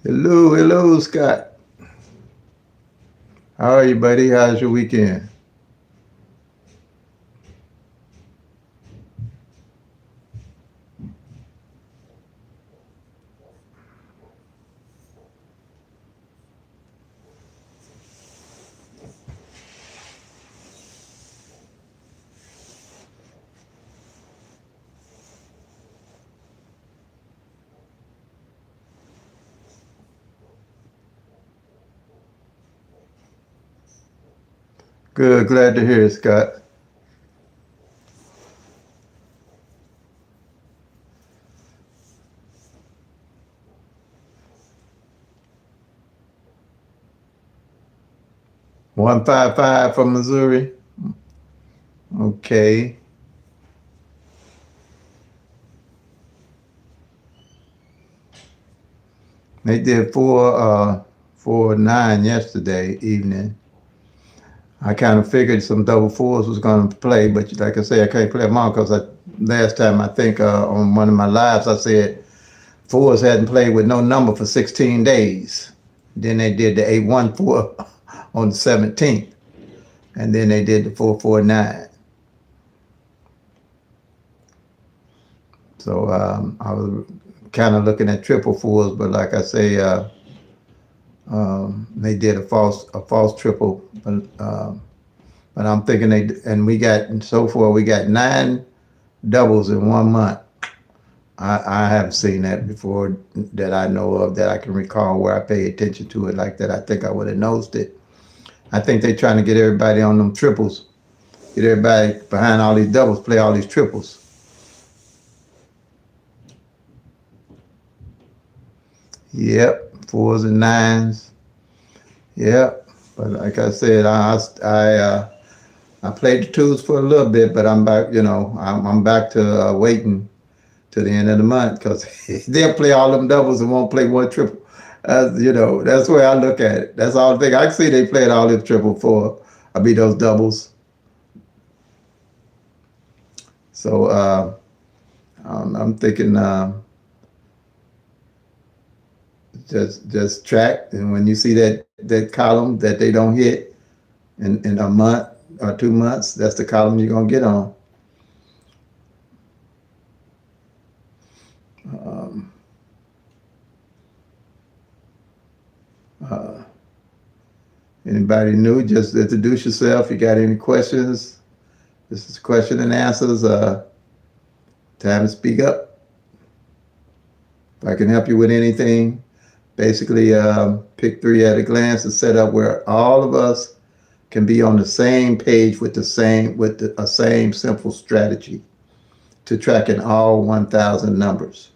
Hello, hello, Scott. How are you, buddy? How's your weekend? Good, glad to hear it, Scott. 155 from Missouri. Okay. They did 4-9 yesterday evening. I kind of figured some double fours was going to play, but like I say, I can't play them all because last time I think on one of my lives I said fours hadn't played with no number for 16 days. Then they did the 814 on the 17th, and then they did the 449. So I was kind of looking at triple fours, but like I say, they did a false triple. But I'm thinking and we got so far we got 9 doubles in 1 month. I haven't seen that before that I know of, that I can recall where I pay attention to it like that. I think I would have noticed it. I think they're trying to get everybody on them triples, get everybody behind all these doubles, play all these triples. Yep, fours and nines. Yep, but like I said, I played the twos for a little bit, but I'm back. I'm back to waiting to the end of the month because they'll play all them doubles and won't play one triple. That's the way I look at it. That's all I think. I can see they played all this triple for. I beat those doubles. So I'm thinking just track, and when you see that column that they don't hit in a month or 2 months, that's the column you're gonna get on. Um, uh, Anybody new? Just introduce yourself. You got any questions? This is question and answers. Time to speak up. If I can help you with anything, basically, pick three at a glance is set up where all of us can be on the same page with a same simple strategy to tracking all 1,000 numbers.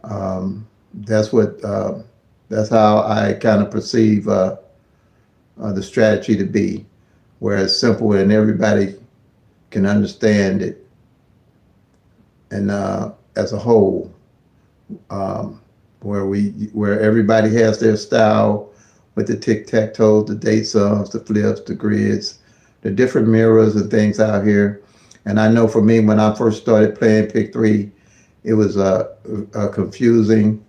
That's what that's how I kind of perceive the strategy to be, where it's simple and everybody can understand it, and as a whole, where everybody has their style with the tic-tac-toe, the date sums, the flips, the grids, the different mirrors and things out here. And I know for me, when I first started playing Pick 3, it was confusing.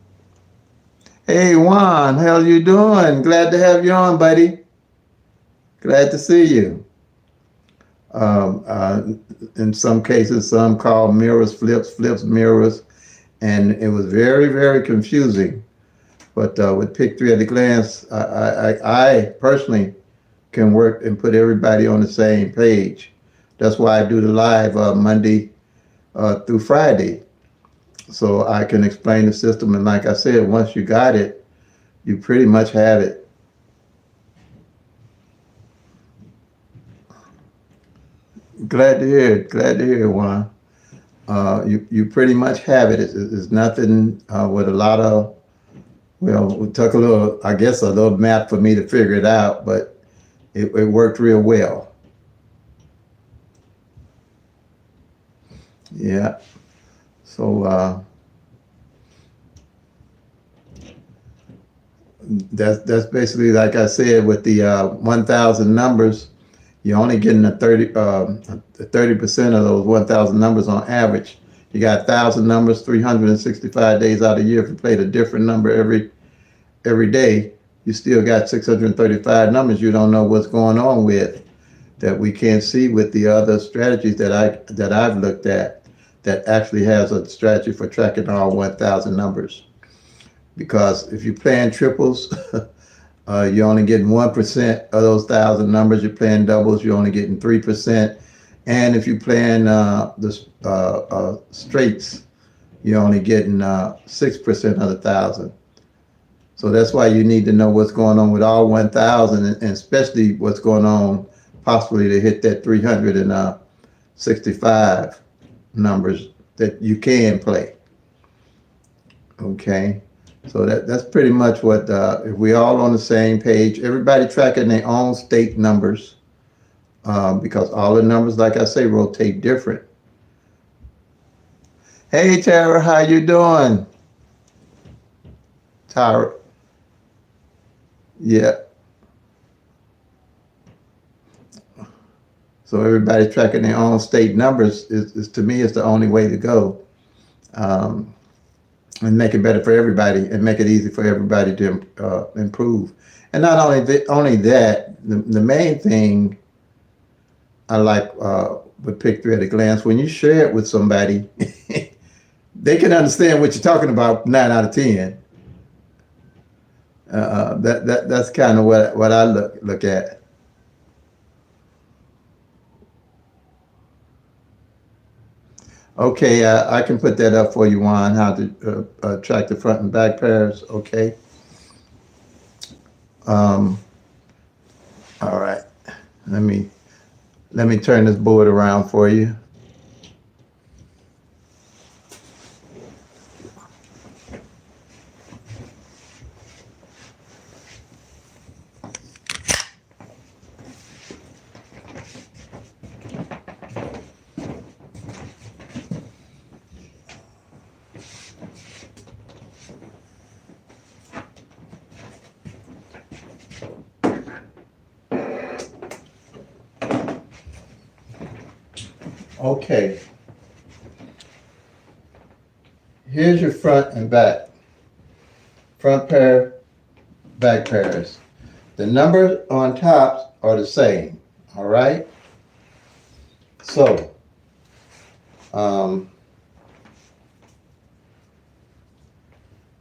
Hey, Juan, how you doing? Glad to have you on, buddy. Glad to see you. Um, uh, in some cases, some call mirrors flips, flips mirrors, and it was very, very confusing. But with Pick 3 at a glance, I personally can work and put everybody on the same page. That's why I do the live Monday through Friday, so I can explain the system. And like I said, once you got it, you pretty much have it. Glad to hear it. Glad to hear it, Juan. You pretty much have it. It's nothing with a lot of, well, it took a little, I guess, a little math for me to figure it out, but it worked real well. Yeah. So that's basically, like I said, with the 1,000 numbers, you're only getting a 30% of those 1,000 numbers on average. You got 1,000 numbers, 365 days out of the year. If you played a different number every day, you still got 635 numbers you don't know what's going on with, that we can't see with the other strategies that I've looked at, that actually has a strategy for tracking all 1,000 numbers. Because if you're playing triples, you're only getting 1% of those 1,000 numbers. You're playing doubles, you're only getting 3%. And if you're playing the straights, you're only getting 6% of the 1,000. So that's why you need to know what's going on with all 1,000, and especially what's going on possibly to hit that 365 numbers that you can play. Okay, so that's pretty much what, if we all on the same page, everybody tracking their own state numbers, because all the numbers, like I say, rotate different. Hey Tara, how you doing? Tara. Yeah. So everybody tracking their own state numbers is to me, is the only way to go, and make it better for everybody, and make it easy for everybody to improve. And not only that, the main thing I like with Pick 3 at a glance, when you share it with somebody, they can understand what you're talking about 9 out of 10. That's kind of what I look at. Okay, I can put that up for you, Juan, how to track the front and back pairs. Okay. All right. Let me turn this board around for you. Okay, here's your front and back. Front pair, back pairs. The numbers on top are the same, all right? So,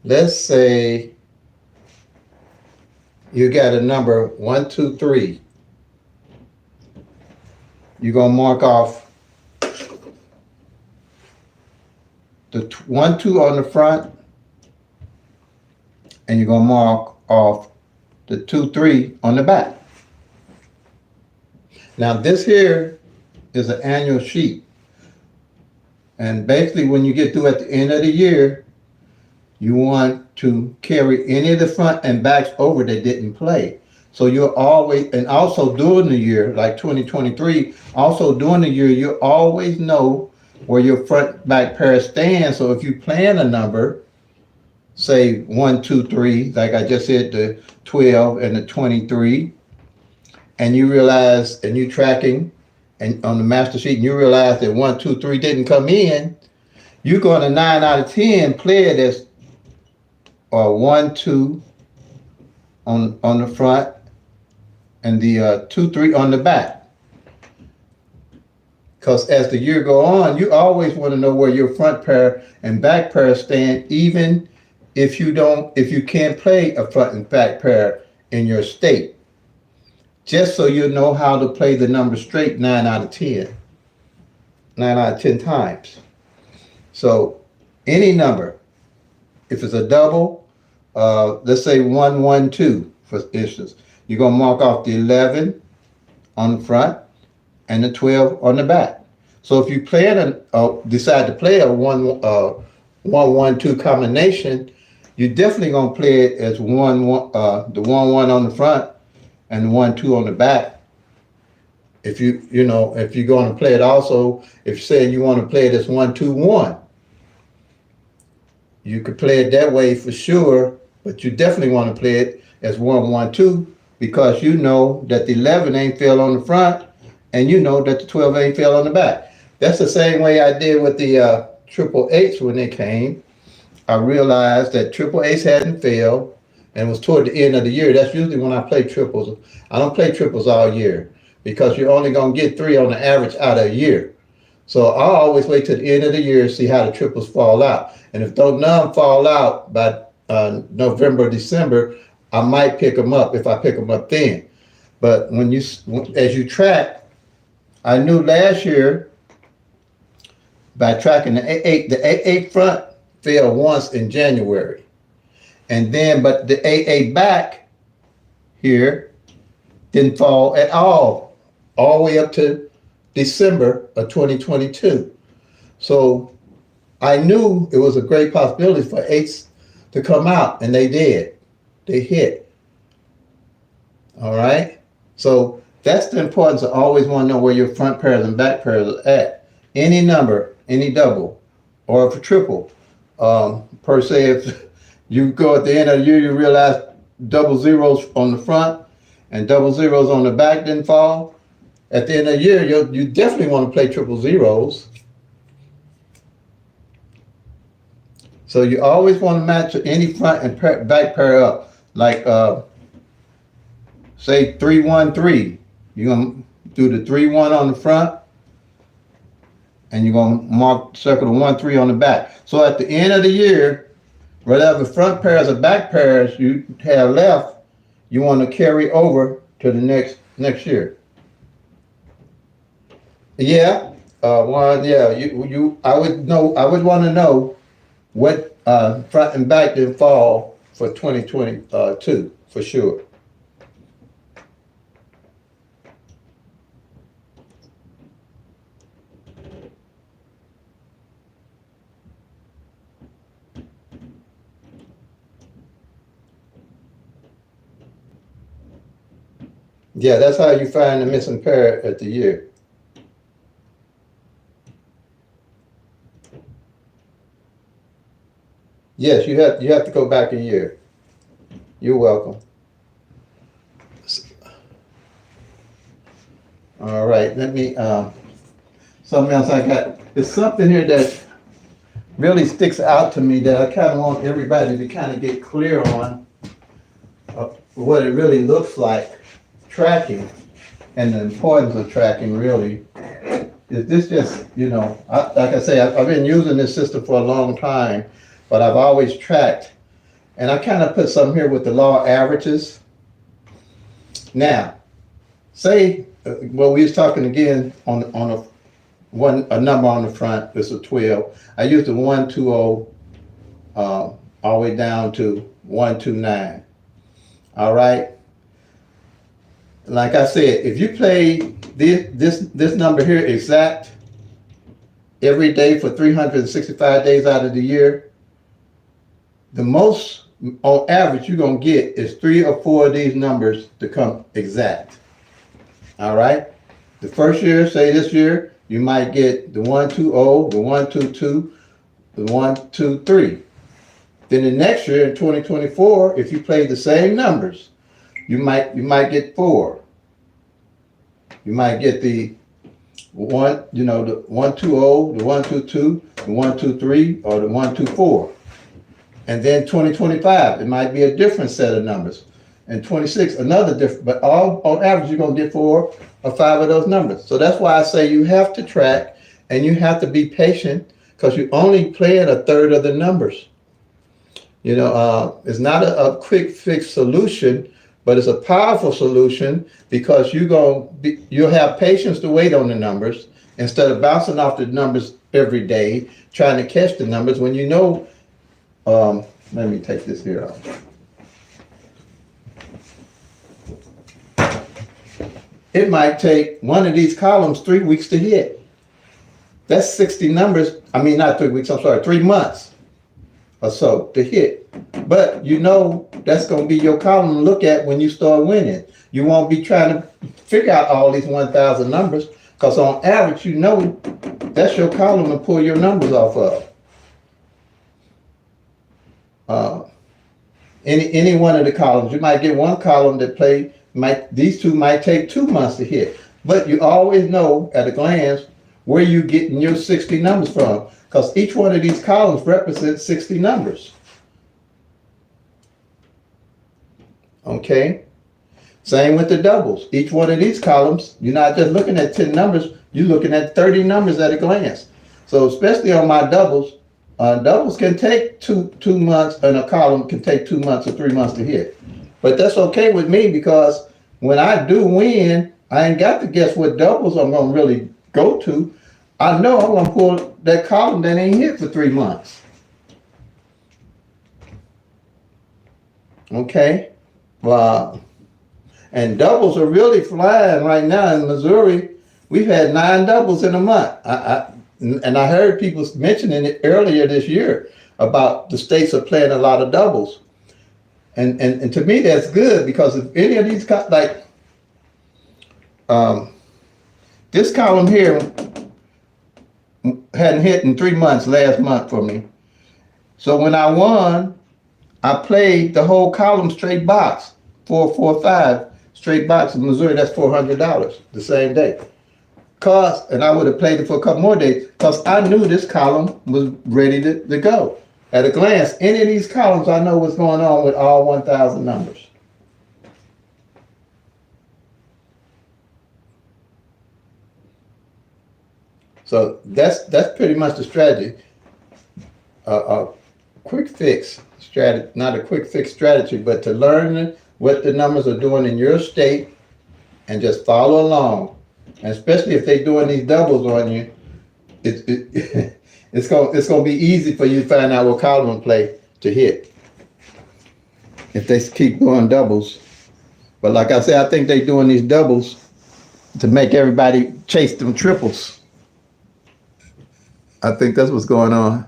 let's say you got a number 1, 2, 3. You're gonna mark off the 1, 2 on the front, and you're gonna mark off the 2, 3 on the back. Now this here is an annual sheet, and basically when you get through at the end of the year, you want to carry any of the front and backs over that didn't play. So you're always, and also during the year, like 2023, also during the year, you always know where your front back pair stands. So if you plan a number, say 1, 2, 3, like I just said, the 12 and the 23, and you realize, and you tracking, and on the master sheet, and you realize that 1, 2, 3 didn't come in, you're going to 9 out of 10 play it as 1, 2 on the front, and the 2, 3 on the back. Because as the year go on, you always want to know where your front pair and back pair stand, even if you can't play a front and back pair in your state. Just so you know how to play the number straight 9 out of 10. 9 out of 10 times. So any number, if it's a double, let's say 1, 1, 2, for instance, you're going to mark off the 11 on the front and the 12 on the back. So if you decide to play a 1, 1, 2 combination, you're definitely going to play it as the 1, 1 on the front and the 1, 2 on the back. If you're going to play it also, if you're saying you want to play it as 1, 2, 1, you could play it that way for sure, but you definitely want to play it as 1, 1, 2, because you know that the 11 ain't fell on the front, and you know that the 12 ain't fell on the back. That's the same way I did with the triple H when they came, I realized that triple H hadn't failed and it was toward the end of the year. That's usually when I play triples. I don't play triples all year because you're only going to get 3 on the average out of a year. So I always wait till the end of the year to see how the triples fall out. And if those none fall out by November, December, I might pick them up if I pick them up then. But as you track, I knew last year by tracking the A8 front fell once in January. And then, but the AA back here didn't fall at all the way up to December of 2022. So I knew it was a great possibility for eights to come out, and they did. They hit. All right. So that's the importance of always want to know where your front pairs and back pairs are at. Any number, any double, or if a triple. Per se, if you go at the end of the year, you realize double zeros on the front and double zeros on the back didn't fall. At the end of the year, you definitely want to play triple zeros. So you always want to match any front and back pair up. Like, say 3-1-3. You're going to do the 3-1 on the front, and you're going to circle the 1-3 on the back. So at the end of the year, whatever front pairs or back pairs you have left, you want to carry over to the next year. Yeah, I would want to know what front and back did fall for 2022 for sure. Yeah, that's how you find the missing pair at the year. Yes, you have to go back a year. You're welcome. All right, let me something else I got. There's something here that really sticks out to me that I kind of want everybody to kind of get clear on what it really looks like tracking and the importance of tracking really. Is this just, like I say, I've been using this system for a long time, but I've always tracked. And I kind of put something here with the law of averages. Now, say, well, we was talking again on a number on the front, it's a 12. I used the 120 all the way down to 129. All right. Like I said, if you play this number here exact every day for 365 days out of the year, the most on average you're going to get is 3 or 4 of these numbers to come exact. All right. The first year, say this year, you might get the 120, the 122, the 123. Then the next year in 2024, if you play the same numbers, you might get 4. You might get the the 120, the 122, the 123, or the 124. And then 2025, it might be a different set of numbers. And 26, another different, but all on average, you're gonna get 4 or 5 of those numbers. So that's why I say you have to track and you have to be patient because you're only playing a third of the numbers. It's not a quick fix solution, but it's a powerful solution because you'll have patience to wait on the numbers instead of bouncing off the numbers every day, trying to catch the numbers when let me take this here off. It might take one of these columns 3 weeks to hit. That's 60 numbers. I mean, not 3 weeks, I'm sorry, 3 months or so to hit. But that's going to be your column to look at when you start winning. You won't be trying to figure out all these 1,000 numbers because on average, that's your column to pull your numbers off of. Any one of the columns, you might get one column these two might take 2 months to hit. But you always know at a glance where you getting your 60 numbers from, because each one of these columns represents 60 numbers. Okay? Same with the doubles. Each one of these columns, you're not just looking at 10 numbers, you're looking at 30 numbers at a glance. So especially on my doubles, doubles can take two months, and a column can take 2 months or 3 months to hit. But that's okay with me, because when I do win, I ain't got to guess what doubles I'm going to really go to. I know I'm going to pull that column that ain't hit for 3 months. Okay? And doubles are really flying right now in Missouri. We've had 9 doubles in a month. And I heard people mentioning it earlier this year about the states are playing a lot of doubles. And to me, that's good, because if any of these, like this column here hadn't hit in 3 months last month for me. So when I won, I played the whole column straight box, 4, 4, 5 straight box in Missouri. That's $400 the same day. And I would have played it for a couple more days, because I knew this column was ready to go. At a glance, any of these columns, I know what's going on with all 1,000 numbers. So that's pretty much the strategy. A quick fix strategy, not a quick fix strategy, but to learn what the numbers are doing in your state and just follow along. And especially if they're doing these doubles on you, it's gonna be easy for you to find out what column to play to hit if they keep doing doubles. But like I said, I think they're doing these doubles to make everybody chase them triples. I think that's what's going on.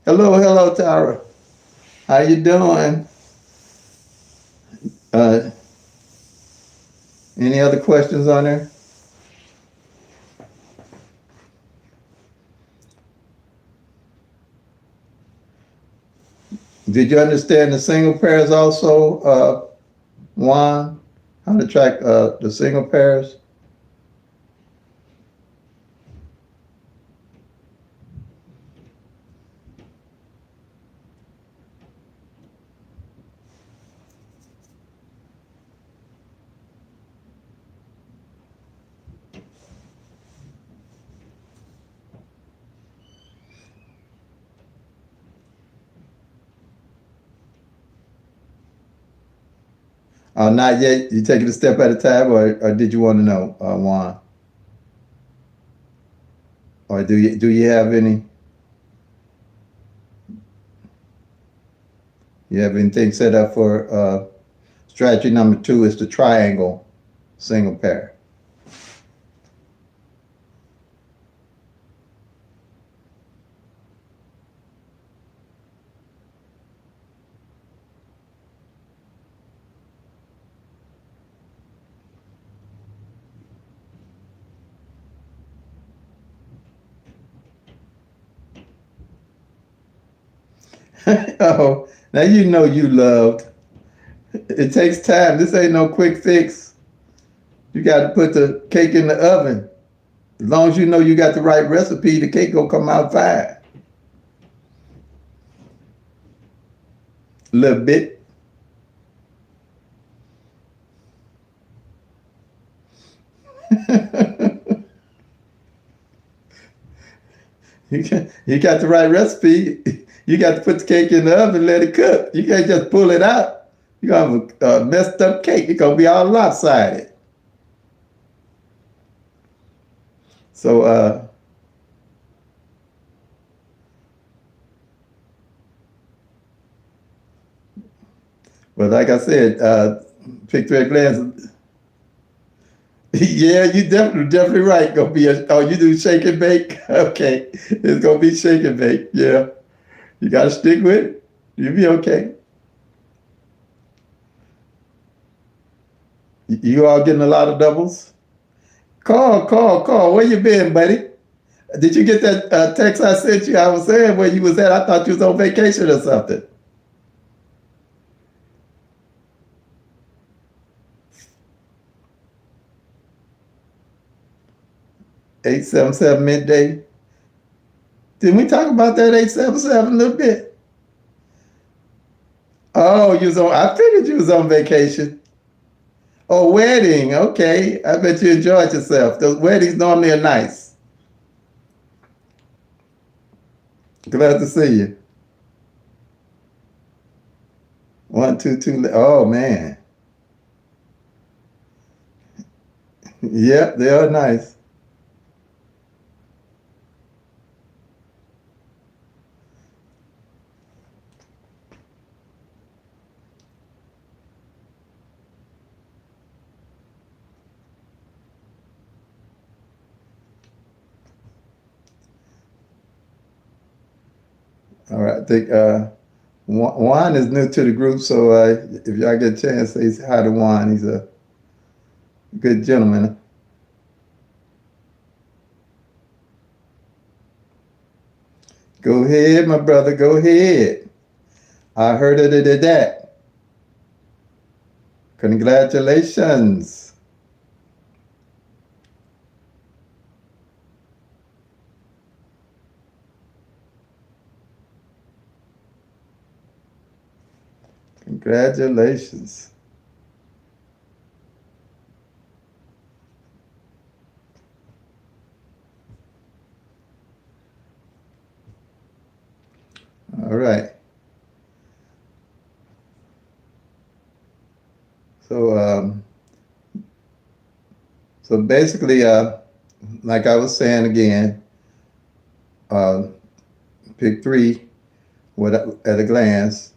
Hello, Tara. How you doing? Any other questions on there? Did you understand the single pairs also, Juan? How to track the single pairs? Not yet. You taking a step at a time, or did you want to know, Juan? Or do you have any? You have anything set up for strategy number 2 is the triangle single pair. Oh, now you know you loved. It takes time. This ain't no quick fix. You got to put the cake in the oven. As long as you know you got the right recipe, the cake gonna come out fine. A little bit. You got the right recipe. You got to put the cake in the oven and let it cook. You can't just pull it out. You're going to have a messed up cake. It's going to be all lopsided. So, but like I said, picture at glance. Yeah, you definitely right. Gonna be you do shake and bake? Okay. It's gonna be shake and bake. Yeah. You gotta stick with it. You'll be okay. You all getting a lot of doubles? Call. Where you been, buddy? Did you get that text I sent you? I was saying where you was at. I thought you was on vacation or something. 877 midday. Didn't we talk about that 877 a little bit? Oh, you was on. I figured you was on vacation. Oh, wedding. Okay, I bet you enjoyed yourself. Those weddings normally are nice. Glad to see you. 122. Oh man. Yep, they are nice. All right, I think Juan is new to the group, so if y'all get a chance, say hi to Juan. He's a good gentleman. Go ahead, my brother. Go ahead. I heard it at that. Congratulations. Congratulations. All right. So, so basically, like I was saying again, uh, pick three at a glance.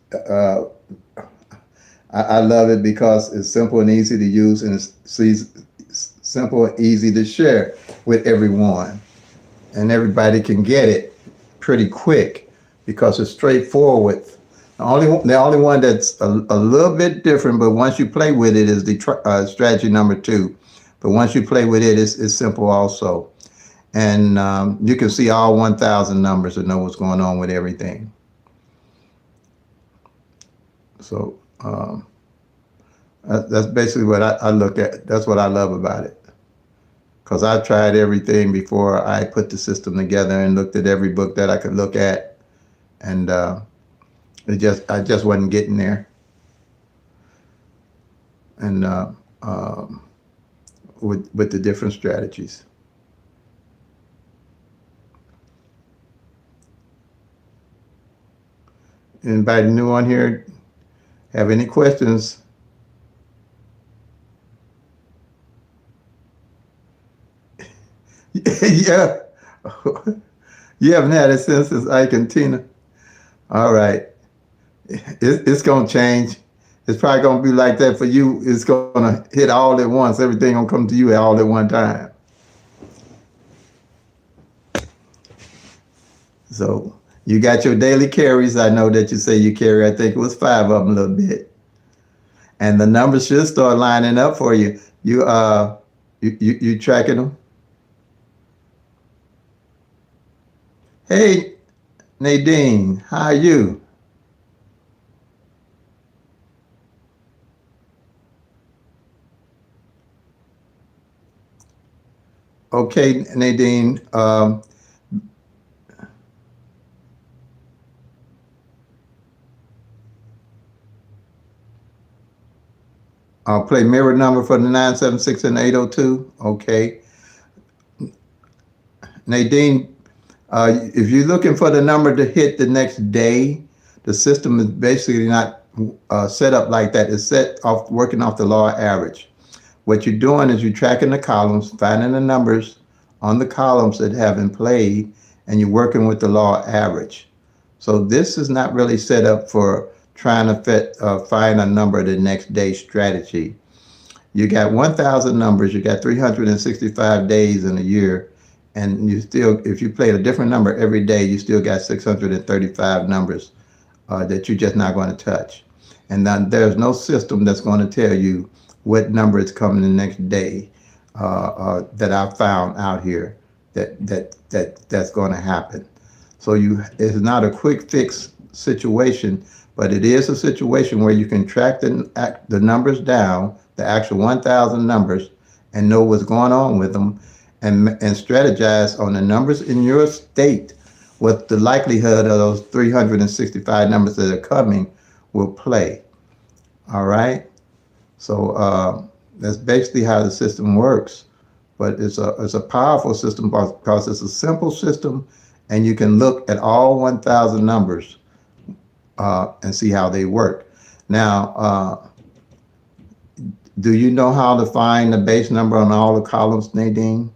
I love it because it's simple and easy to use, and it's simple and easy to share with everyone, and everybody can get it pretty quick because it's straightforward. The only one that's a little bit different, but once you play with it, is the strategy number 2. But once you play with it, it's simple also, and you can see all 1,000 numbers and know what's going on with everything. So that's basically what I look at. That's what I love about it. Because I tried everything before I put the system together and looked at every book that I could look at, and I just wasn't getting there. And with the different strategies. Anybody new on here have any questions? Yeah. You haven't had it since Ike and Tina. All right. It's going to change. It's probably going to be like that for you. It's going to hit all at once. Everything going to come to you all at one time. So you got your daily carries. I know that you say you carry, I think it was 5 of them a little bit. And the numbers should start lining up for you. You tracking them? Hey, Nadine, how are you? Okay, Nadine. I'll play mirror number for the 976 and 802. Okay. Nadine, if you're looking for the number to hit the next day, the system is basically not set up like that. It's set off working off the law average. What you're doing is you're tracking the columns, finding the numbers on the columns that haven't played, and you're working with the law average. So this is not really set up for trying to find a number the next day strategy. You got 1,000 numbers, you got 365 days in a year, and you still, if you played a different number every day, you still got 635 numbers that you're just not going to touch. And then there's no system that's going to tell you what number is coming the next day that I found out here that's going to happen. So it's not a quick fix situation, but it is a situation where you can track the numbers down, the actual 1,000 numbers, and know what's going on with them. and strategize on the numbers in your state, what the likelihood of those 365 numbers that are coming will play. All right. So that's basically how the system works. But it's a powerful system because it's a simple system, and you can look at all 1,000 numbers and see how they work. Now, do you know how to find the base number on all the columns, Nadine?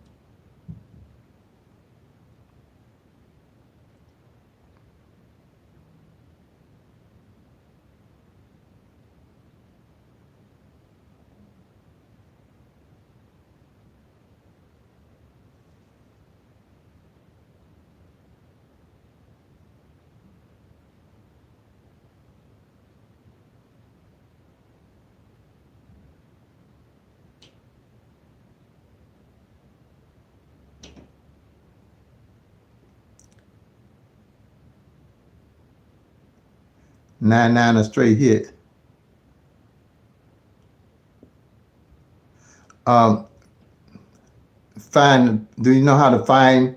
Nine, nine, a straight hit. Um, do you know how to find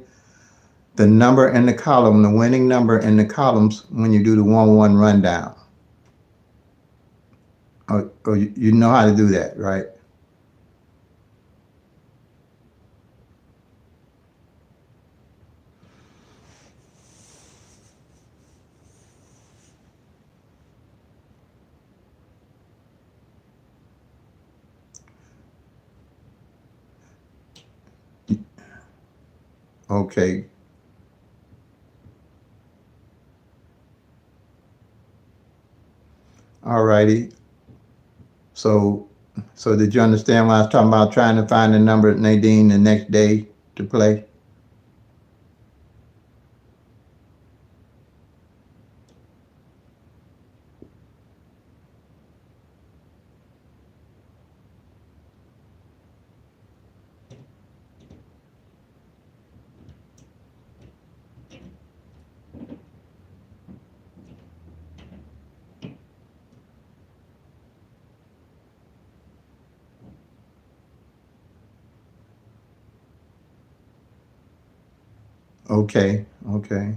the number in the column, the winning number in the columns when you do the 1-1 rundown? Or you know how to do that, right? Okay. All righty. So, so did you understand when I was talking about trying to find the number, Nadine, the next day to play? Okay. Okay.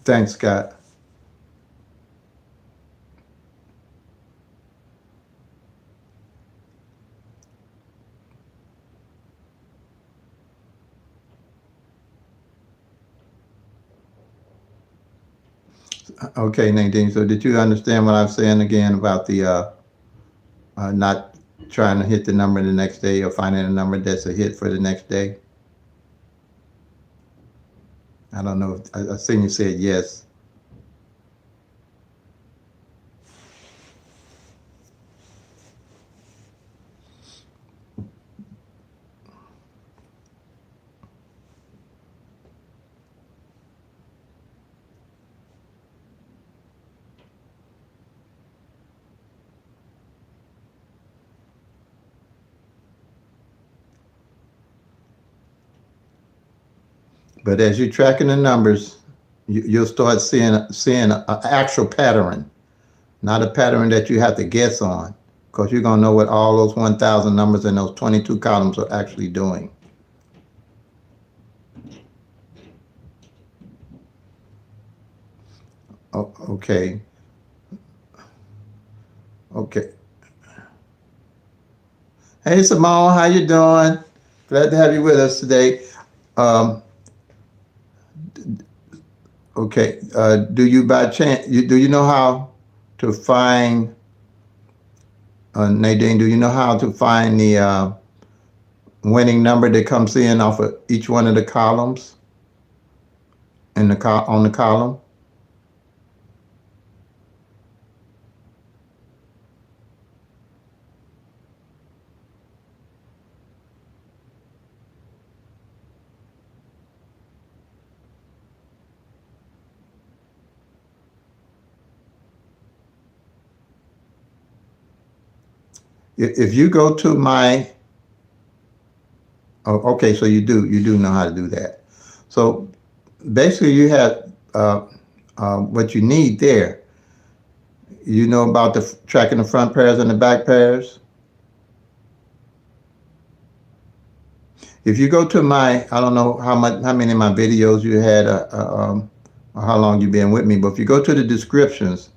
Thanks, Scott. Okay, Nadine. So did you understand what I'm saying again about the not trying to hit the number the next day or finding a number that's a hit for the next day? I don't know. I seen you said yes. But as you're tracking the numbers, you'll start seeing an actual pattern, not a pattern that you have to guess on, because you're gonna know what all those 1,000 numbers in those 22 columns are actually doing. Oh, okay. Okay. Hey, Simone, how you doing? Glad to have you with us today. Um, okay. Do you by chance do you know how to find Nadine? Do you know how to find the winning number that comes in off of each one of the columns in the on the column? If you go to my, oh, okay, so you do know how to do that. So basically, you have what you need there. You know about the tracking the front pairs and the back pairs? If you go to my, I don't know how many of my videos you had, or how long you've been with me, but if you go to the descriptions,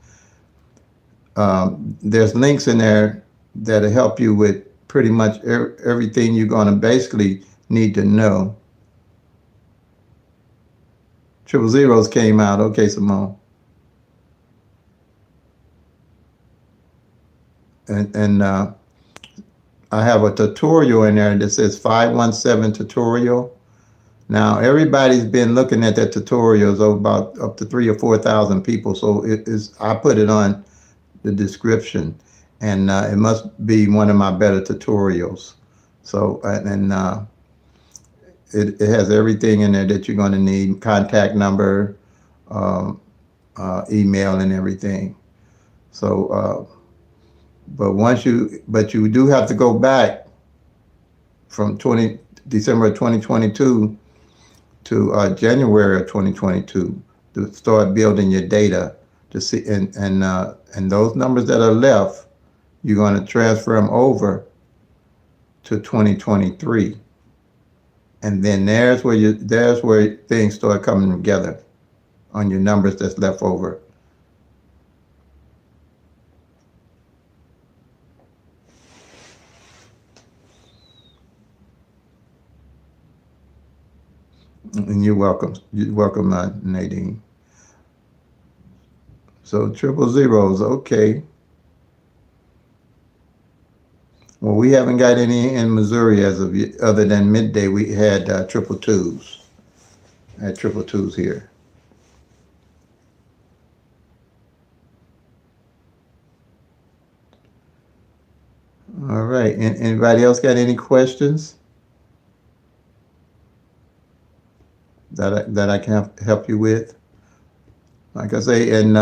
there's links in there that'll help you with pretty much everything you're going to basically need to know. Triple zeros came out. Okay, Simone. And I have a tutorial in there that says 517 tutorial. Now everybody's been looking at that tutorials of about up to 3,000 or 4,000 people. So it is. I put it on the description, and it must be one of my better tutorials. So it has everything in there that you're going to need: contact number, email, and everything. So, but you do have to go back from December of 2022 to January of 2022 to start building your data to see, and those numbers that are left, you're going to transfer them over to 2023, and then there's where things start coming together on your numbers that's left over. And you're welcome. You're welcome, Nadine. So triple zeros, okay. Well, we haven't got any in Missouri as of yet, other than midday. We had triple twos. Had triple twos here. All right. And anybody else got any questions that I can help you with? Like I say, and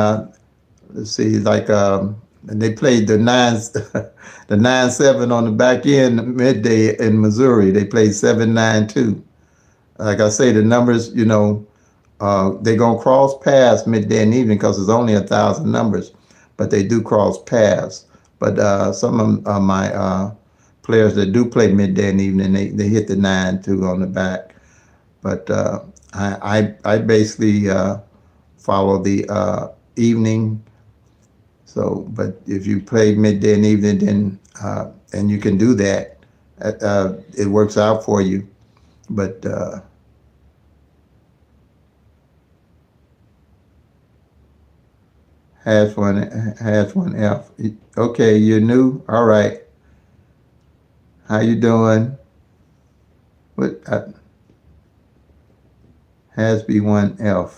let's see, like and they played the 9-7 on the back end midday in Missouri. They played 7-9-2. Like I say, the numbers, they're gonna cross paths midday and evening because there's only 1,000 numbers, but they do cross paths. But some of my players that do play midday and evening, they hit the 9-2 on the back. But I basically follow the evening. So, but if you play midday and evening, then and you can do that, it works out for you. But #1F. Okay, you're new. All right. How you doing? What? #1F.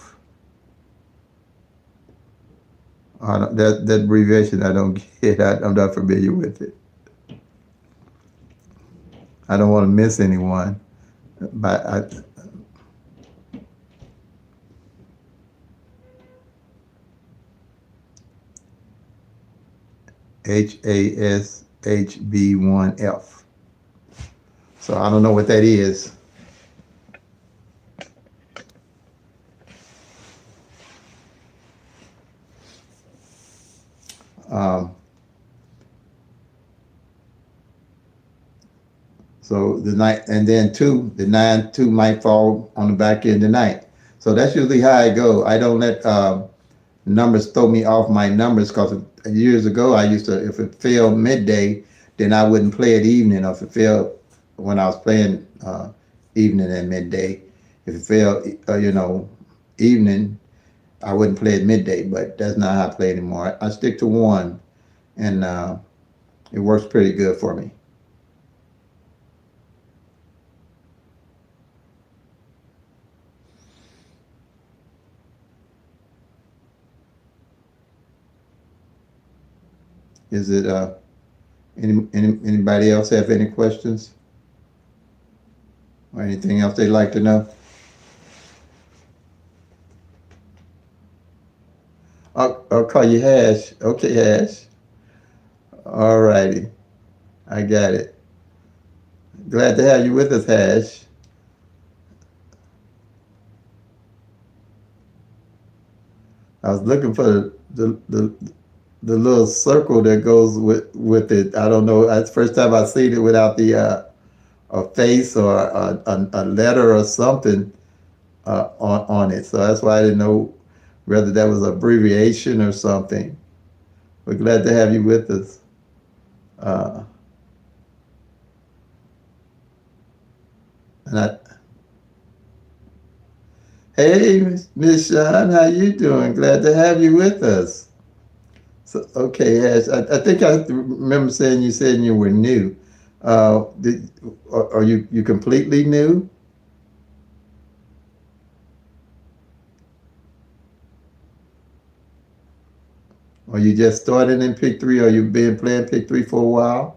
That abbreviation I don't get. I'm not familiar with it. I don't want to miss anyone. But HASHB1F. So I don't know what that is. So the night, and then the 9-2 might fall on the back end of the night. So that's usually how I go. I don't let numbers throw me off my numbers, because years ago I used to, if it failed midday, then I wouldn't play it evening. Or if it failed when I was playing evening and midday, if it failed, evening, I wouldn't play it midday. But that's not how I play anymore. I stick to one, and it works pretty good for me. Is it anybody else have any questions or anything else they'd like to know? I'll call you Hash. Okay, Hash. All righty. I got it. Glad to have you with us, Hash. I was looking for the the little circle that goes with it. I don't know. That's the first time I've seen it without the a face or a letter or something on it. So that's why I didn't know whether that was abbreviation or something. We're glad to have you with us. Uh, and I, hey, Miss Sean, how you doing? Glad to have you with us. So, okay, Ash, I think I remember saying you said you were new. Did, are you completely new? Or you just started in Pick 3, or you've been playing Pick 3 for a while?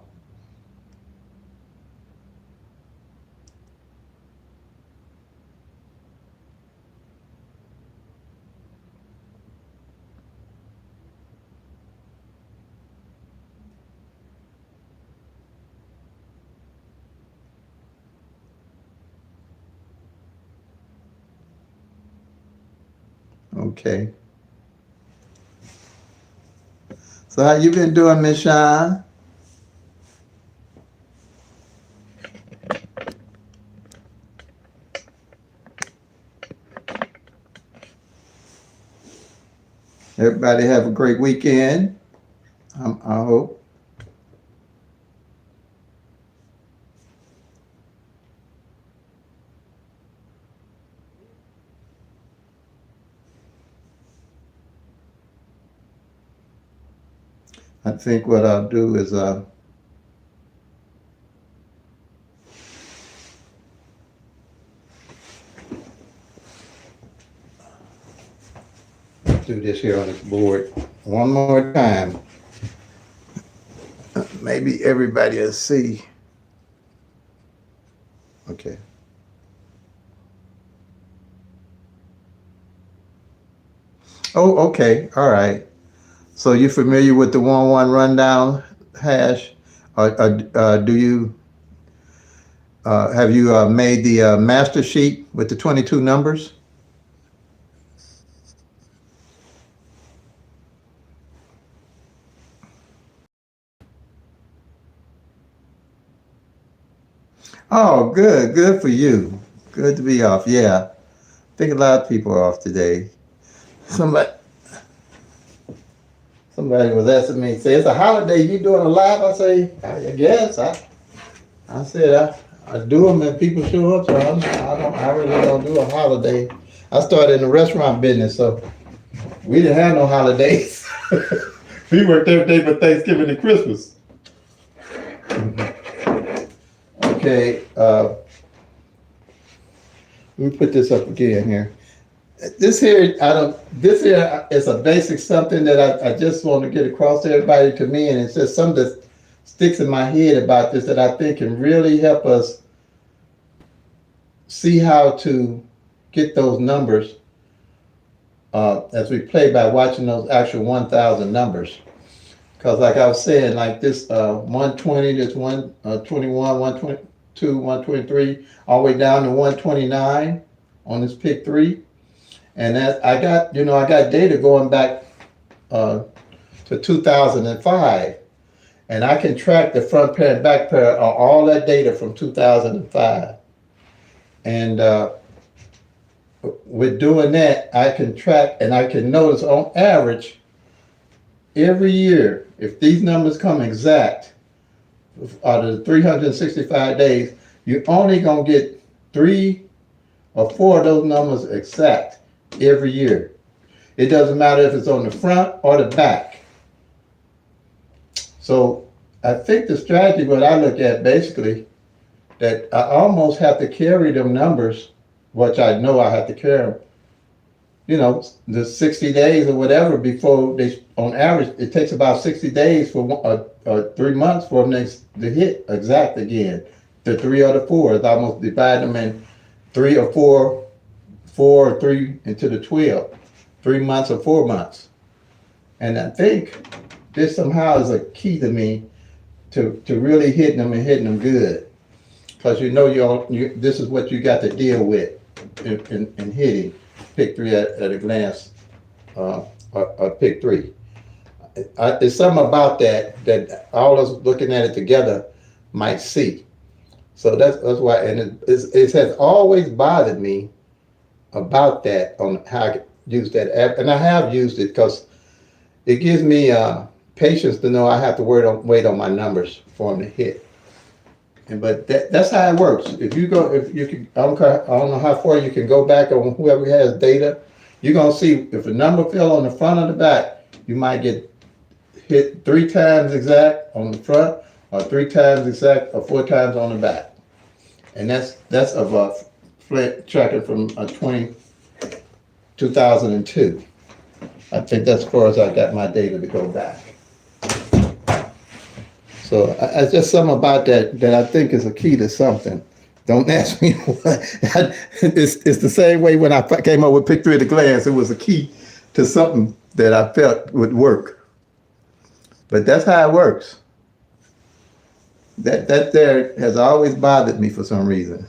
Okay. So how you been doing, Miss Shine? Everybody have a great weekend. I hope. I think what I'll do is do this here on this board one more time. Maybe everybody will see. Okay. Oh, okay. All right. So you familiar with the 1-1 rundown hash? Do you have you made the master sheet with the 22 numbers? Oh, good. Good for you. Good to be off. Yeah. I think a lot of people are off today. Somebody somebody was asking me, say it's a holiday, you doing a live? I say, I guess. I said I do them and people show up, so I really don't do a holiday. I started in the restaurant business, so we didn't have no holidays. We worked every day but Thanksgiving and Christmas. Okay, let me put this up again here. This here, I don't. This here is a basic something that I just want to get across to everybody, to me, and it's just something that sticks in my head about this that I think can really help us see how to get those numbers as we play by watching those actual 1,000 numbers. Because like I was saying, like this 120, this 121, 122, 123, all the way down to 129 on this pick 3. And that I got data going back to 2005, and I can track the front pair and back pair of all that data from 2005. And with doing that, I can track and I can notice on average every year, if these numbers come exact out of the 365 days, you're only gonna get 3 or 4 of those numbers exact every year. It doesn't matter if it's on the front or the back. So I think the strategy, what I look at basically, that I almost have to carry them numbers, which I know I have to carry them, the 60 days or whatever before they, on average, it takes about 60 days for 3 months for them to hit exact again. The 3 or the 4 is almost divide them in 3 or 4, 4 or 3 into the 12, 3 months or 4 months. And I think this somehow is a key to me to really hitting them and hitting them good. Because this is what you got to deal with in hitting pick 3 at a glance, or pick 3. It's something about that all of us looking at it together might see. So that's why, and it has always bothered me about that on how I could use that app, and I have used it because it gives me patience to know I have to wait on my numbers for them to hit. And but that's how it works. If you can, I don't know how far you can go back on whoever has data. You're gonna see if a number fell on the front or the back, you might get hit 3 times exact on the front, or 3 times exact, or 4 times on the back. And that's of a Flint tracking from 2002. I think that's as far as I got my data to go back. So it's just something about that I think is a key to something. Don't ask me what. It's the same way when I came up with Picture at a Glance. It was a key to something that I felt would work. But that's how it works. That there has always bothered me for some reason.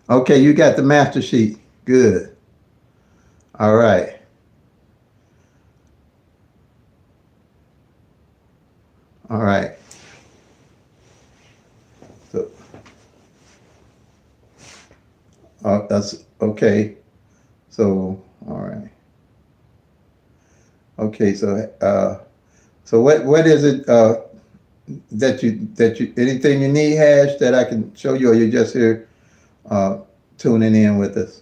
Okay, you got the master sheet. Good. All right. All right. So, that's okay. So, all right. Okay. So what is it that you anything you need, Hash, that I can show you, or you just here tuning in with us?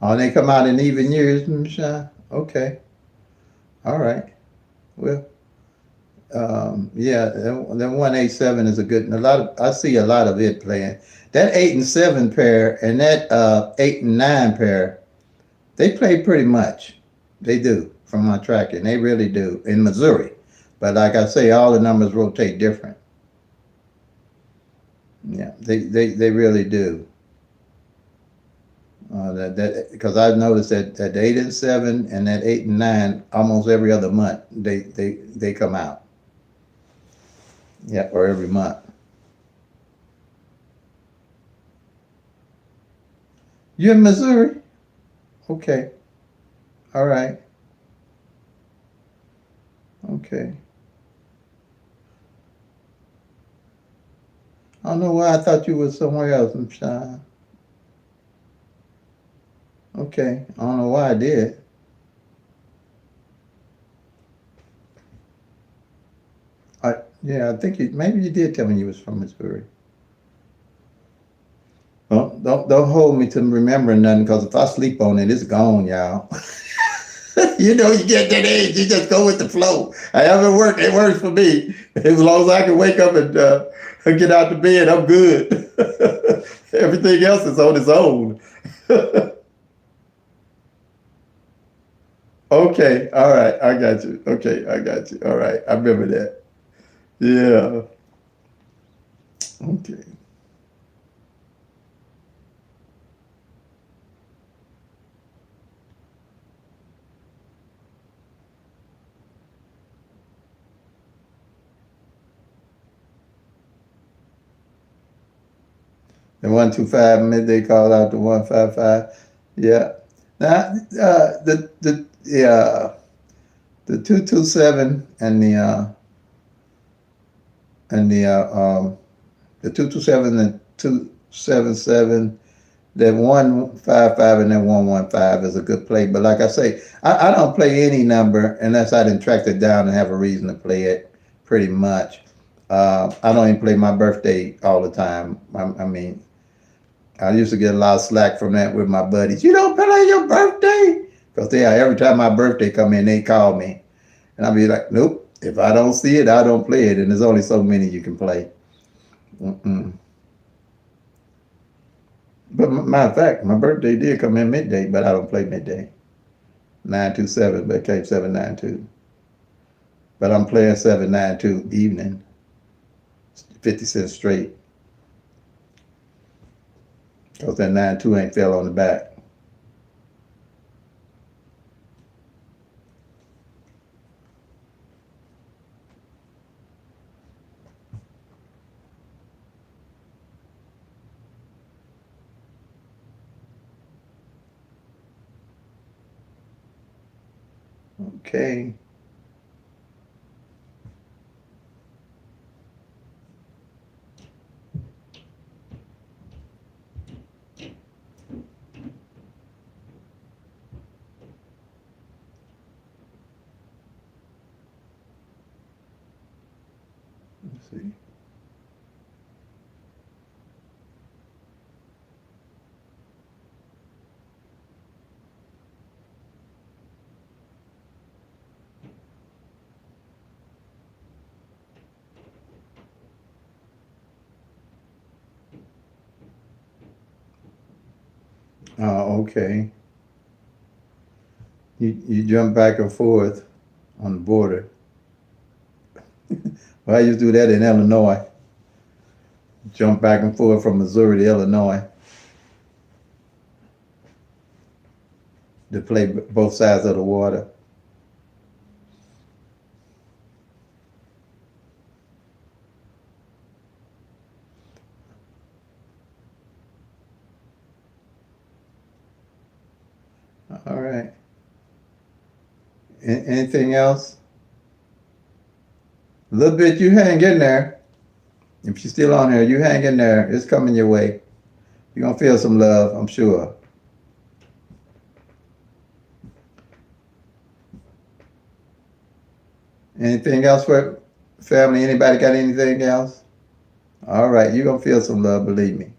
Oh, they come out in even years, Michelle? Okay. All right. Well, yeah, that 187 is a good. I see a lot of it playing. That 8 and 7 pair and that 8 and 9 pair, they play pretty much. They do from my tracking. They really do in Missouri. But like I say, all the numbers rotate different. Yeah, they really do. That because I've noticed that 8 and 7 and that 8 and 9 almost every other month they come out. Yeah, or every month. You in Missouri? Okay. All right. Okay. I don't know why I thought you was somewhere else, Michelle. Okay. I don't know why I did. Yeah, I think maybe you did tell me you was from Missouri. Well, don't hold me to remembering nothing, because if I sleep on it, it's gone, y'all. You know, you get that age, you just go with the flow. However it works for me. As long as I can wake up and get out the bed, I'm good. Everything else is on its own. Okay, all right, I got you. Okay, I got you. All right, I remember that. Yeah. Okay. The 125 midday call out to 155. Yeah. Now the 227 and and the 227 and 277. That 155 and that 115 is a good play. But like I say, I don't play any number unless I didn't track it down and have a reason to play it. Pretty much. I don't even play my birthday all the time. I mean, I used to get a lot of slack from that with my buddies. You don't play your birthday? Because every time my birthday come in, they call me. And I'll be like, nope. If I don't see it, I don't play it. And there's only so many you can play. Mm-mm. But matter of fact, my birthday did come in midday, but I don't play midday. 927, but it came 792. But I'm playing 792 evening, 50 cents straight. Because that 92 ain't fell on the back. Okay. Let's see. Okay. You jump back and forth on the border. Well, I used to do that in Illinois. Jump back and forth from Missouri to Illinois to play both sides of the water. All right. Anything else? A little bit, you hang in there. If you're still on here, you hang in there. It's coming your way. You're going to feel some love, I'm sure. Anything else for family? Anybody got anything else? All right, you're going to feel some love, believe me.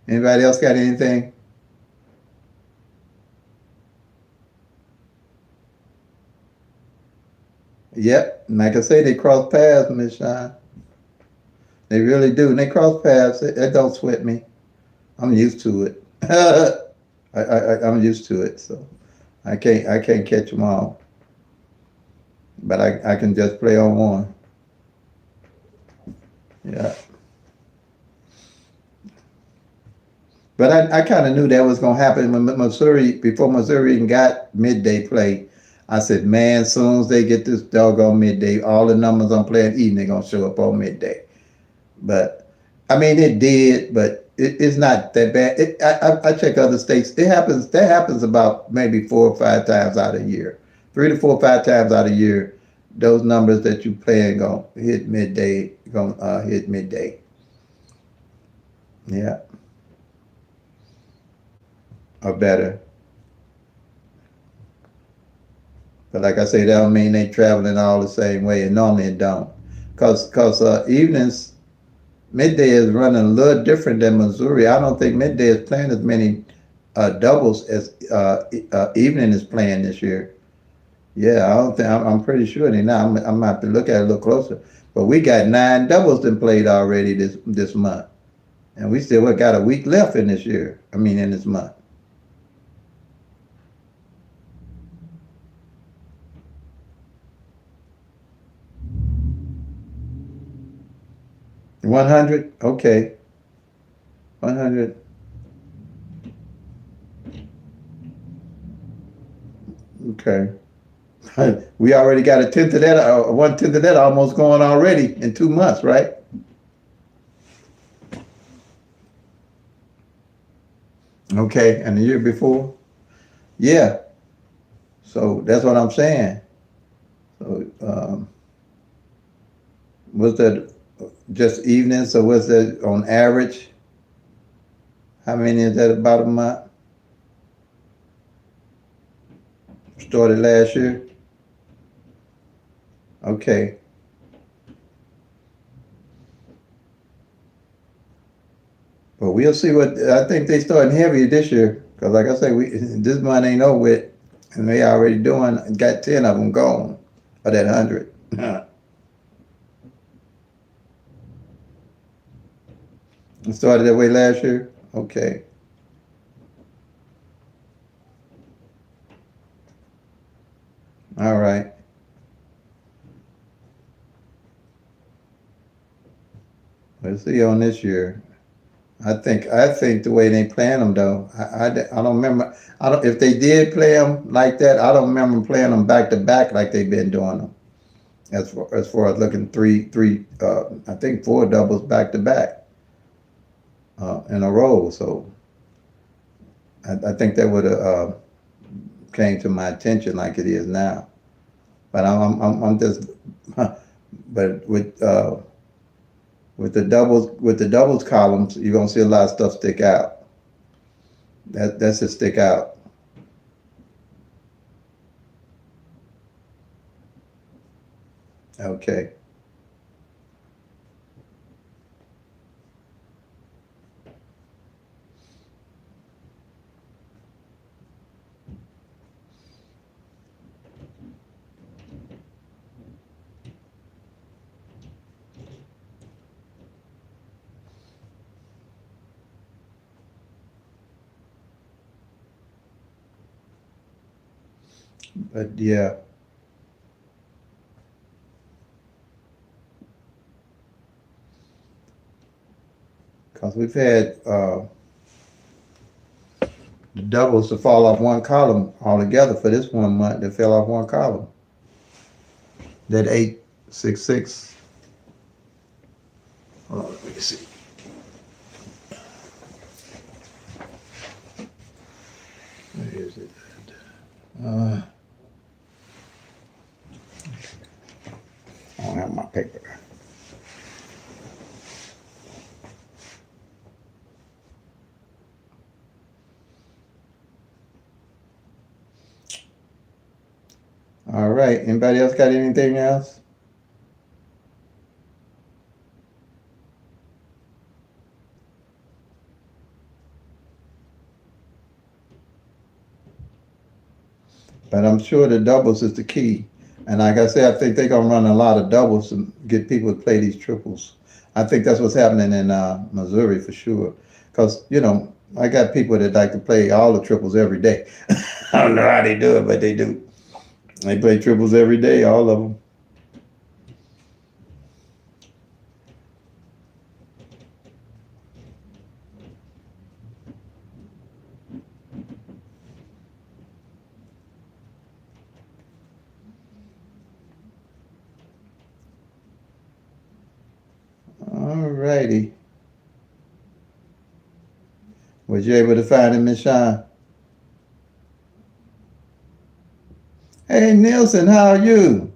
Anybody else got anything? Yep, like I say, they cross paths, Miss Shine. They really do. And they cross paths. It don't sweat me. I'm used to it. I'm used to it, so I can't catch them all. But I can just play on one. Yeah. But I kind of knew that was going to happen when Missouri, before Missouri even got midday play. I said, man, as soon as they get this doggone midday, all the numbers I'm playing evening, they're going to show up on midday. But, I mean, it did, but it's not that bad. I check other states. That happens about maybe 4 or 5 times out of a year. 3 to 4 or 5 times out of a year, those numbers that you playing going to hit midday, hit midday. Yeah. Or better. But like I say, that don't mean they traveling all the same way, and normally it don't. Cause evenings, midday is running a little different than Missouri. I don't think midday is playing as many doubles as evening is playing this year. Yeah, I don't think. I'm pretty sure they not. I'm gonna have to look at it a little closer. But we got 9 doubles that played already this month, and we still got a week left in this year. I mean, in this month. 100? Okay. 100. Okay. We already got a tenth of that, 1/10 of that almost going already in 2 months, right? Okay. And the year before? Yeah. So that's what I'm saying. So was that just evening? So was that on average? How many is that about a month? Started last year? Okay. But we'll see what I think they starting heavy this year. Cause like I say, we this month ain't over with, and they already doing got 10 of them gone of that 100. It started that way last year. Okay. All right. Let's see on this year. I think the way they playing them though, I don't remember. I don't if they did play them like that. I don't remember playing them back to back like they've been doing them. As far as looking three, I think four doubles back to back in a row. So I think that would have came to my attention like it is now. But I'm just, but with the doubles columns, you're gonna see a lot of stuff stick out. That's a stick out. Okay. But yeah, because we've had doubles to fall off one column altogether for this one month. They fell off one column. That 866. Hold on, let me see. Where is it? Uh, I don't have my paper. All right. Anybody else got anything else? But I'm sure the doubles is the key. And like I said, I think they're gonna run a lot of doubles to get people to play these triples. I think that's what's happening in Missouri for sure. Because I got people that like to play all the triples every day. I don't know how they do it, but they do. They play triples every day, all of them. All righty. Was you able to find him, Miss Sean? Hey, Nielsen, how are you?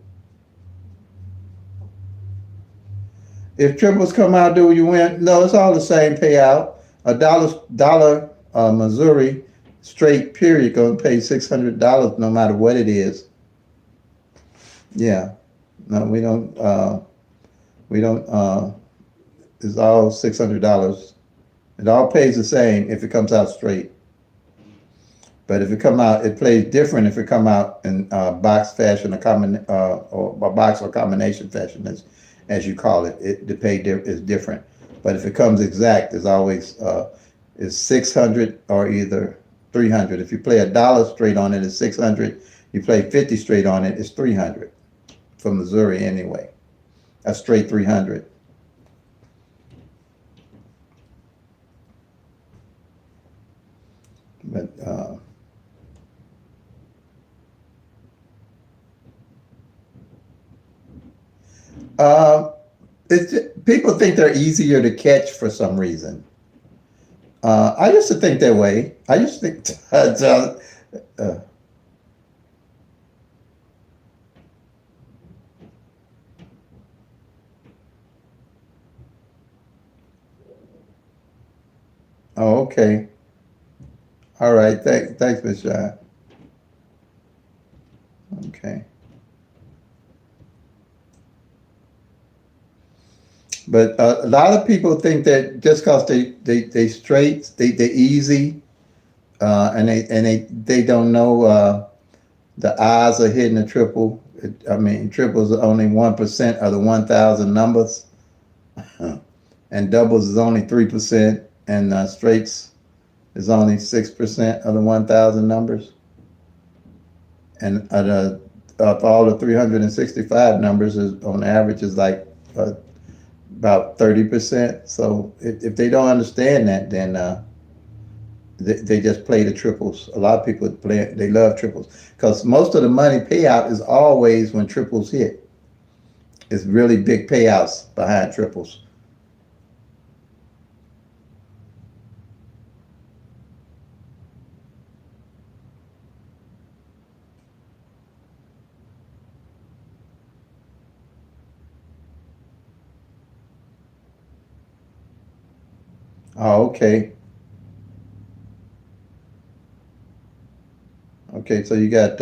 If triples come out, do you win? No, it's all the same payout. A dollar, Missouri straight period gonna pay $600 no matter what it is. Yeah, no, we don't. We don't. It's all $600. It all pays the same if it comes out straight. But if it come out, it plays different if it come out in box fashion, or box or combination fashion, as you call it. The pay is different. But if it comes exact, it's always is 600 or either 300. If you play a dollar straight on it, it's 600. You play 50 straight on it, it's 300. For Missouri anyway, a straight 300. But people think they're easier to catch for some reason. I used to think that way. I used to think Uh, oh, okay. All right. Thanks, Miss Shine. Okay. But a lot of people think that just because they straight, they easy, and they don't know the odds of hitting a triple. I mean, triples are only 1% of the 1,000 numbers, and doubles is only 3%, and straights is only 6% of the 1,000 numbers. And of all the 365 numbers, is on average is like about 30%. So if they don't understand that, then they just play the triples. A lot of people play, they love triples because most of the money payout is always when triples hit. It's really big payouts behind triples. Oh, okay. Okay, so you got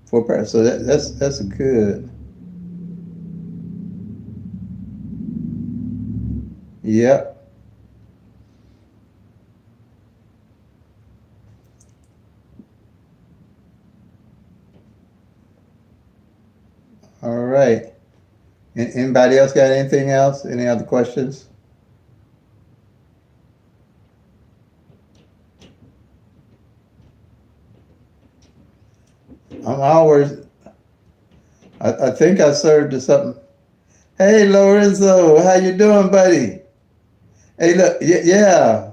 four pairs. So that's good. Yep. All right. Anybody else got anything else? Any other questions? I'm always. I think I served to something. Hey, Lorenzo, how you doing, buddy? Hey, look, yeah,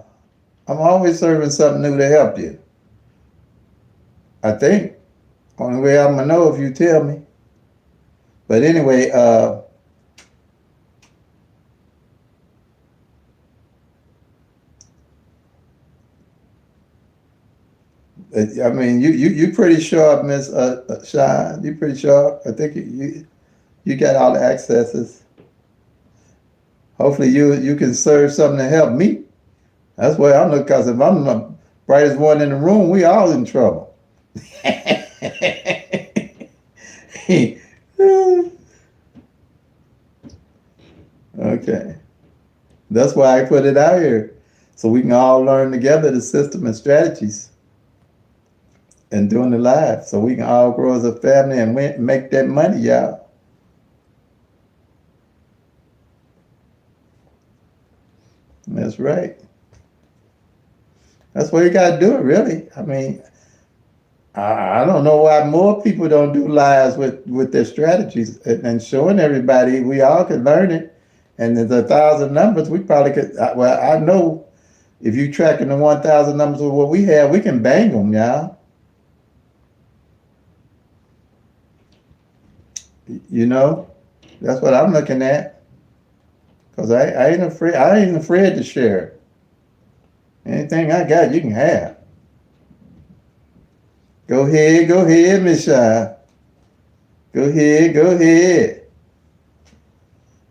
I'm always serving something new to help you. I think. Only way I'm gonna know if you tell me. But anyway, I mean, you pretty sharp, Miss Shine. You pretty sharp. I think you got all the accesses. Hopefully, you can serve something to help me. That's why I'm looking. Cause if I'm the brightest one in the room, we all in trouble. Okay. That's why I put it out here. So we can all learn together the system and strategies and doing the live. So we can all grow as a family and make that money, y'all. That's right. That's why you gotta do it, really. I mean, I don't know why more people don't do lives with their strategies and showing everybody. We all can learn it. And there's 1,000 numbers. We probably could. Well, I know if you tracking the 1,000 numbers of what we have, we can bang them, y'all. You know, that's what I'm looking at. Cause I ain't afraid. I ain't afraid to share. Anything I got, you can have. Go ahead, Miss Shy. Go ahead.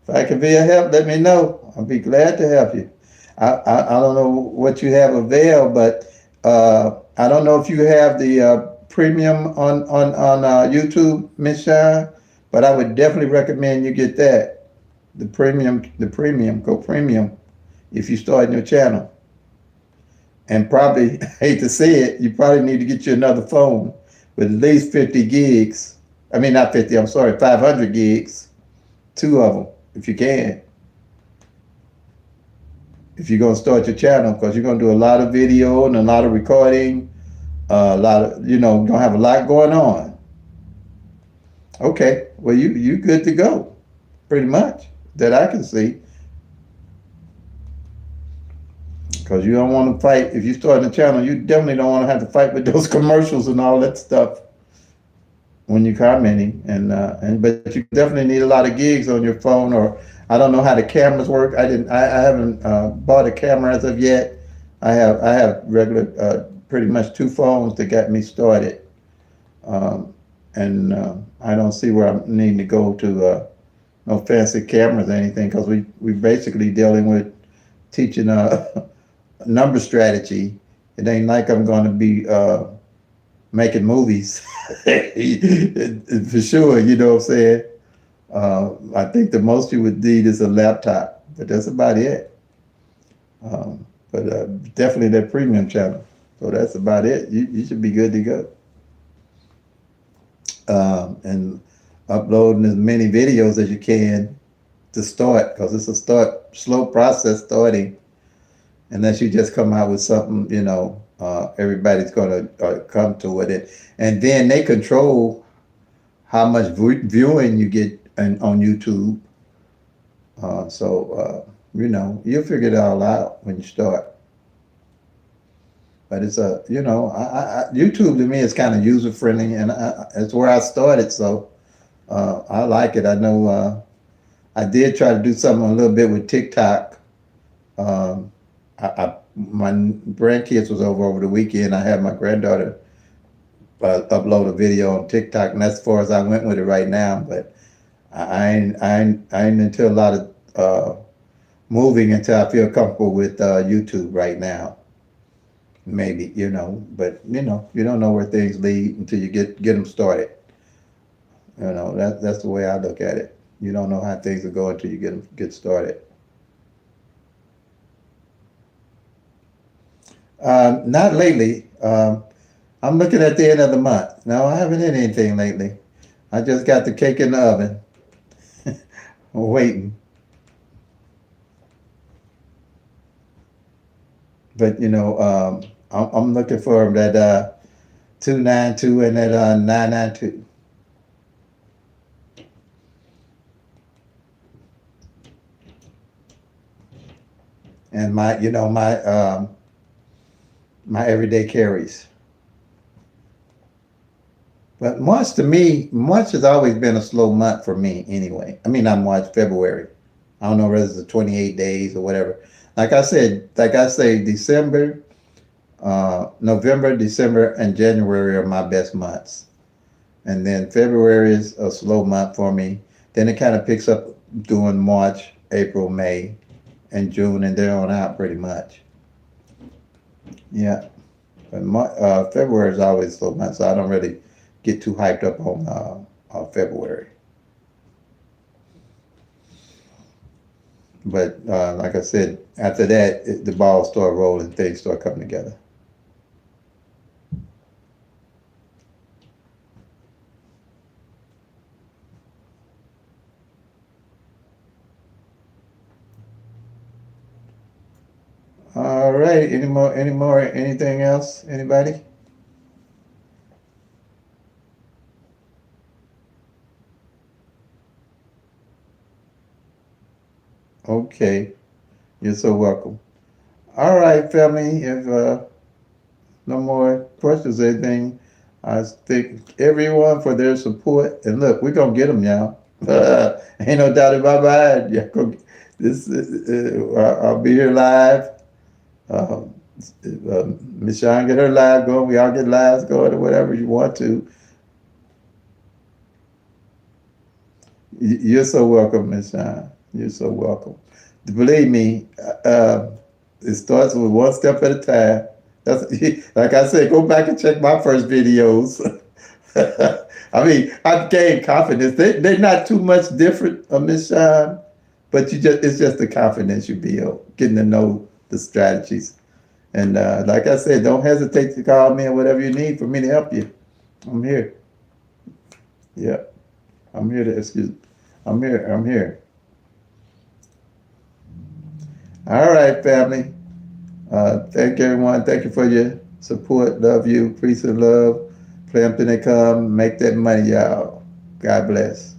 If I can be a help, let me know. I'll be glad to help you. I don't know what you have available, but I don't know if you have the premium on YouTube, Miss Shine, but I would definitely recommend you get that. The premium, go premium if you start your channel. And probably, I hate to say it, you probably need to get you another phone with at least 50 gigs. I mean, not 50, I'm sorry, 500 gigs. Two of them, if you can. If you're going to start your channel, because you're going to do a lot of video and a lot of recording, a lot of, going to have a lot going on. Okay, well, you good to go, pretty much, that I can see. Because you don't want to fight. If you start a channel, you definitely don't want to have to fight with those commercials and all that stuff when you're commenting. But you definitely need a lot of gigs on your phone, or I don't know how the cameras work. I haven't bought a camera as of yet. I have regular pretty much two phones that got me started. Um, and I don't see where I'm needing to go to no fancy cameras or anything, because we basically dealing with teaching number strategy. It ain't like I'm going to be making movies for sure. You know what I'm saying? I think the most you would need is a laptop, but that's about it. But definitely that premium channel. So that's about it. You should be good to go. And uploading as many videos as you can to start, because it's a slow process starting. Unless you just come out with something, everybody's going to come to it. And then they control how much viewing you get on YouTube. You'll figure it all out when you start. But it's YouTube to me is kind of user friendly, and it's where I started. So I like it. I know I did try to do something a little bit with TikTok. My grandkids was over the weekend. I had my granddaughter upload a video on TikTok, and that's as far as I went with it right now. But I ain't into a lot of moving until I feel comfortable with YouTube right now. Maybe, but you don't know where things lead until you get them started. That's the way I look at it. You don't know how things will go until you get started. Not lately. I'm looking at the end of the month. No, I haven't hit anything lately. I just got the cake in the oven. I'm waiting. But I'm looking for that 292 and that 992. And my everyday carries. But March has always been a slow month for me anyway. I mean, not March, February. I don't know whether it's the 28 days or whatever. Like I say, December, November, December, and January are my best months. And then February is a slow month for me. Then it kind of picks up during March, April, May, and June, and there on out pretty much. Yeah. But February is always a slow month, so I don't really get too hyped up on February. But like I said, after that, the balls start rolling, things start coming together. All right. Anything else? Anybody? Okay. You're so welcome. All right, family. If no more questions or anything, I thank everyone for their support. And look, we're going to get them, y'all. Ain't no doubt in my mind. I'll be here live. Miss Shawn get her live going. We all get lives going or whatever you want to. You're so welcome, Miss Shawn. You're so welcome. Believe me, it starts with one step at a time. That's like I said. Go back and check my first videos. I mean, I've gained confidence. They're not too much different, Miss Shawn, but it's just the confidence you build, getting to know the strategies. And like I said, don't hesitate to call me or whatever you need for me to help you. I'm here. Yeah, I'm here I'm here. All right, family. Thank everyone. Thank you for your support. Love you. Peace and love. Play them till they come. Make that money, y'all. God bless.